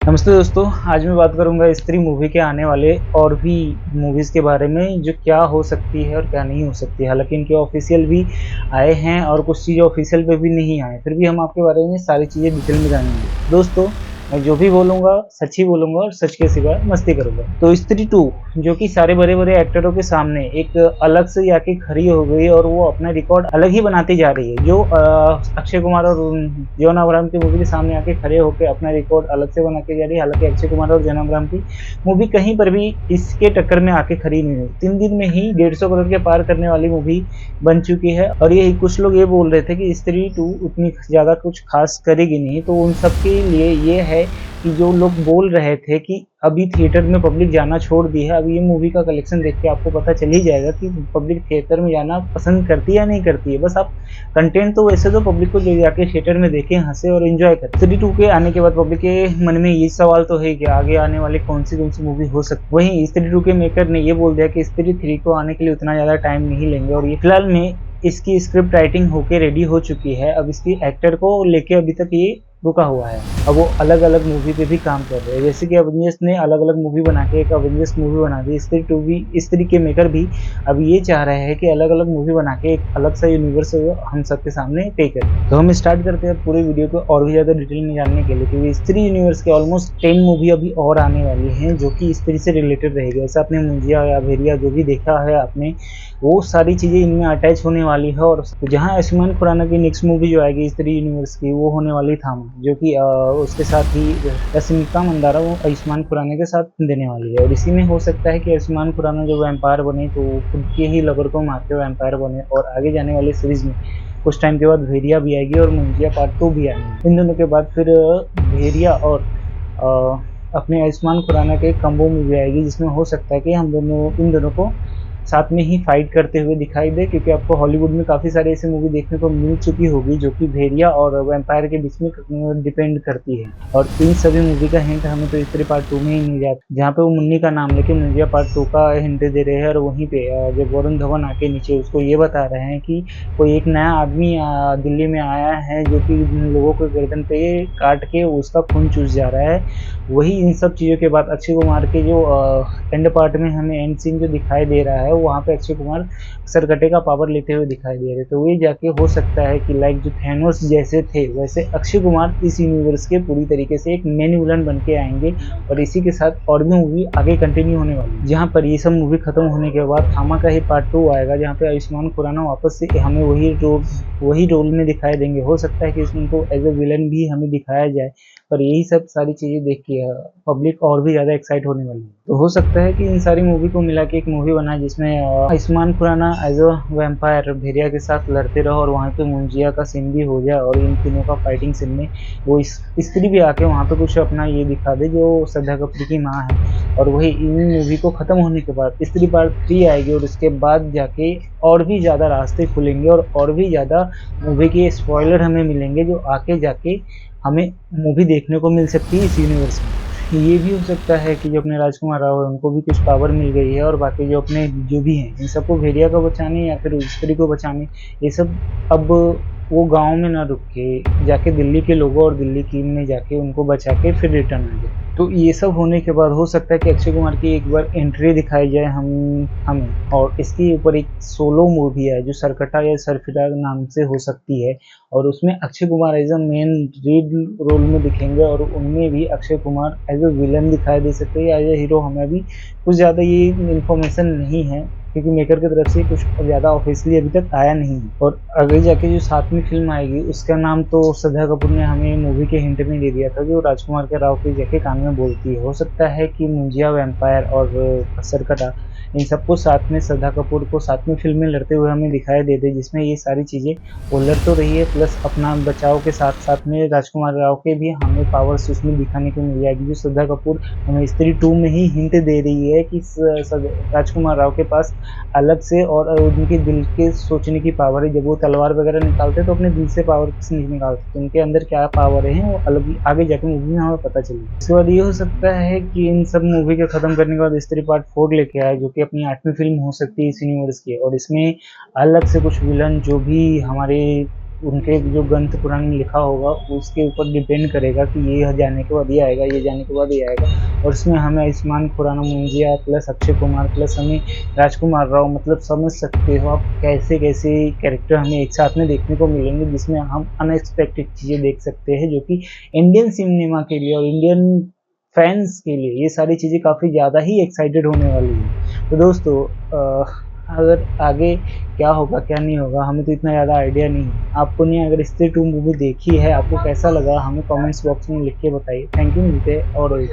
नमस्ते दोस्तों, आज मैं बात करूँगा स्त्री मूवी के आने वाले और भी मूवीज़ के बारे में जो क्या हो सकती है और क्या नहीं हो सकती है। हालाँकि इनके ऑफ़िशियल भी आए हैं और कुछ चीज़ें ऑफ़िशियल पे भी नहीं आए, फिर भी हम आपके बारे में सारी चीज़ें डिटेल में जानेंगे। दोस्तों, मैं जो भी बोलूँगा सच ही बोलूँगा और सच के सिवा मस्ती करूँगा। तो स्त्री 2 जो कि सारे बड़े-बड़े एक्टरों के सामने एक अलग से आके खड़ी हो गई और वो अपना रिकॉर्ड अलग ही बनाती जा रही है। जो अक्षय कुमार और जॉन अब्राहम की मूवी के सामने आके खड़े होके अपना रिकॉर्ड अलग से बना के जा रही है। हालाँकि अक्षय कुमार और जॉन अब्राहम की मूवी कहीं पर भी इसके टक्कर में आके खड़ी नहीं हुई। 3 दिन में ही 150 करोड़ के पार करने वाली मूवी बन चुकी है और यही कुछ लोग ये बोल रहे थे कि स्त्री 2 उतनी ज़्यादा कुछ ख़ास करेगी नहीं, तो उन सब के लिए ये है कि जो लोग बोल रहे थे कि अभी थिएटर में पब्लिक जाना छोड़ दी है, अब ये मूवी का कलेक्शन देख के आपको पता चल ही जाएगा कि पब्लिक थिएटर में जाना पसंद करती है या नहीं करती है। बस आप कंटेंट तो वैसे तो पब्लिक को ले जाके थिएटर में देखें, हँसे और एन्जॉय करें। स्त्री 2 के आने के बाद पब्लिक के मन में ये सवाल तो है कि आगे आने वाली कौन सी मूवी हो सकती है। वहीं स्त्री 2 के मेकर ने ये बोल दिया कि स्त्री 3 को आने के लिए उतना ज़्यादा टाइम नहीं लेंगे और ये फिलहाल में इसकी स्क्रिप्ट राइटिंग होके रेडी हो चुकी है। अब इसकी एक्टर को लेके अभी तक ये रुका हुआ है। अब वो अलग-अलग मूवी पे भी काम कर रहे हैं। जैसे कि अवेंजर्स ने अलग-अलग मूवी बना के एक अवेंजर्स मूवी बना दी। स्त्री 2 भी स्त्री के मेकर भी अब ये चाह रहे हैं कि अलग-अलग मूवी बना के एक अलग सा यूनिवर्स हम सबके सामने पे करें। तो हम स्टार्ट करते हैं पूरे वीडियो को और भी ज़्यादा डिटेल में जानने के लिए, क्योंकि स्त्री यूनिवर्स के ऑलमोस्ट 10 मूवी अभी और आने वाली हैं जो कि स्त्री से रिलेटेड रहेगी। जैसे आपने मुंजिया या भेड़िया जो भी देखा है आपने, वो सारी चीज़ें इनमें अटैच होने वाली है। और जहाँ आयुष्मान खुराना की नेक्स्ट मूवी जो आएगी स्त्री यूनिवर्स की, वो होने वाली थामा, जो कि उसके साथ ही रश्मिका मंदाना वो आयुष्मान खुराना के साथ देने वाली है। और इसी में हो सकता है कि आयुष्मान खुराना जो वैम्पायर बने तो वो खुद के ही लवर को मार के वैम्पायर बने। और आगे जाने वाली सीरीज में कुछ टाइम के बाद भेड़िया भी आएगी और मुंजिया पार्ट 2 भी आएगी। इन दोनों के बाद फिर भेड़िया और अपने आयुष्मान खुराना के कम्बो मूवी आएगी, जिसमें हो सकता है कि हम दोनों इन दोनों को साथ में ही फाइट करते हुए दिखाई दे, क्योंकि आपको हॉलीवुड में काफ़ी सारी ऐसी मूवी देखने को मिल चुकी होगी जो कि भेड़िया और वैम्पायर के बीच में डिपेंड करती है। और इन सभी मूवी का हिंट हमें तो स्त्री पार्ट 2 में ही मिल जाता है, जहाँ पे वो मुन्नी का नाम लेके मुंजिया पार्ट 2 का हिंट दे रहे हैं। और वहीं पे जब वरुण धवन आके नीचे उसको ये बता रहे हैं कि कोई एक नया आदमी दिल्ली में आया है जो कि लोगों को गर्दन पे काट के उसका खून चूस जा रहा है। वही इन सब चीज़ों के बाद अक्षय कुमार के जो एंड पार्ट में हमें एंड सीन जो दिखाई दे रहा है, वहाँ पे अक्षय कुमार सरकटे का पावर लेते हुए दिखाई दे रहे हैं। तो वही जाके हो सकता है कि लाइक जो थैनोस जैसे थे, वैसे अक्षय कुमार इस यूनिवर्स के पूरी तरीके से एक मेन विलन बन के आएँगे। और इसी के साथ और भी मूवी आगे कंटिन्यू होने वाली है। जहाँ पर ये सब मूवी खत्म होने के बाद थामा का ही पार्ट 2 आएगा, जहाँ पे आयुष्मान खुराना वापस से हमें वही रोल में दिखाई देंगे। हो सकता है कि इसमें उनको एज़ अ विलन भी हमें दिखाया जाए। पर यही सब सारी चीज़ें देख के पब्लिक और भी ज़्यादा एक्साइट होने वाली है। तो हो सकता है कि इन सारी मूवी को मिला के एक मूवी बनाए, जिसमें Ayushmann Khurrana as a vampire भेड़िया के साथ लड़ते रहो और वहाँ पे मुंजिया का सीन भी हो जाए। और इन तीनों का फाइटिंग सीन में वो इस स्त्री भी आके वहाँ पे कुछ अपना ये दिखा दे जो श्रद्धा कपूर की माँ है। और वही इन मूवी को खत्म होने के बाद स्त्री पार्ट 3 आएगी और उसके बाद जाके और भी ज़्यादा रास्ते खुलेंगे और भी ज़्यादा मूवी के स्पॉइलर हमें मिलेंगे, जो आगे जाके हमें मूवी देखने को मिल सकती है इस यूनिवर्स में। ये भी हो सकता है कि जो अपने राजकुमार राव है उनको भी कुछ पावर मिल गई है और बाकी जो अपने जो भी हैं इन सबको भेड़िया को बचाने या फिर स्त्री को बचाने, ये सब अब वो गाँव में ना रुक के जाके दिल्ली के लोगों और दिल्ली की में जाके उनको बचा के फिर रिटर्न आ जाए। तो ये सब होने के बाद हो सकता है कि अक्षय कुमार की एक बार एंट्री दिखाई जाए हमें। और इसके ऊपर एक सोलो मूवी है जो सरकटा या सरफिरा नाम से हो सकती है। और उसमें Akshay Kumar as a main lead role में दिखेंगे और उनमें भी Akshay Kumar as a villain दिखाई दे सकते हैं या एज़ अ हीरो। हमें भी कुछ ज़्यादा ये इन्फॉर्मेशन नहीं है, क्योंकि मेकर की तरफ से कुछ ज़्यादा ऑफिशियली अभी तक आया नहीं है। और आगे जाके जो 7वीं फ़िल्म आएगी उसका नाम तो श्रद्धा कपूर ने हमें मूवी के हिंट में दे दिया था, जो राजकुमार के राव के जाके कान में बोलती है। हो सकता है कि मुंजिया वैम्पायर और सरकटा इन सबको साथ में श्रद्धा कपूर को 7वीं फ़िल्म में लड़ते हुए हमें दिखाई दे दे, जिसमें ये सारी चीज़ें वो लड़ तो रही है प्लस अपना बचाव के साथ-साथ में राजकुमार राव के भी हमें पावर्स उसमें दिखाने को मिल जाएगी। जो श्रद्धा कपूर हमें स्त्री 2 में ही हिंट दे रही है कि स सद राजकुमार राव के पास अलग से और उनके दिल के सोचने की पावर है। जब वो तलवार वगैरह निकालते हैं तो अपने दिल से पावर किस नहीं निकालते, तो उनके अंदर क्या पावर है वो अलग ही आगे जाके मूवी में हमें पता चलेगी। उसके बाद ये हो सकता है कि इन सब मूवी के खत्म करने के बाद स्त्री पार्ट 4 लेके आए, जो कि अपनी 8वीं फ़िल्म हो सकती है इस यूनिवर्स की। और इसमें अलग से कुछ विलन जो भी हमारे उनके जो ग्रंथ पुराण में लिखा होगा उसके ऊपर डिपेंड करेगा कि ये जाने के बाद ये आएगा, ये जाने के बाद ये आएगा। और उसमें हमें आयुष्मान खुराना मुंजिया प्लस अक्षय कुमार प्लस हमें राजकुमार राव, मतलब समझ सकते हो आप कैसे कैसे कैरेक्टर हमें एक साथ में देखने को मिलेंगे, जिसमें हम अनएक्सपेक्टेड चीजें देख सकते हैं, जो कि इंडियन सिनेमा के लिए और इंडियन फैंस के लिए ये सारी चीजें काफी ज्यादा ही एक्साइटेड होने वाली है। तो दोस्तों अगर आगे क्या होगा क्या नहीं होगा हमें तो इतना ज़्यादा आइडिया नहीं है। आपको नहीं, अगर स्त्री टू मूवी देखी है, आपको कैसा लगा हमें कमेंट्स बॉक्स में लिख के बताइए। थैंक यू, मिलते हैं और एक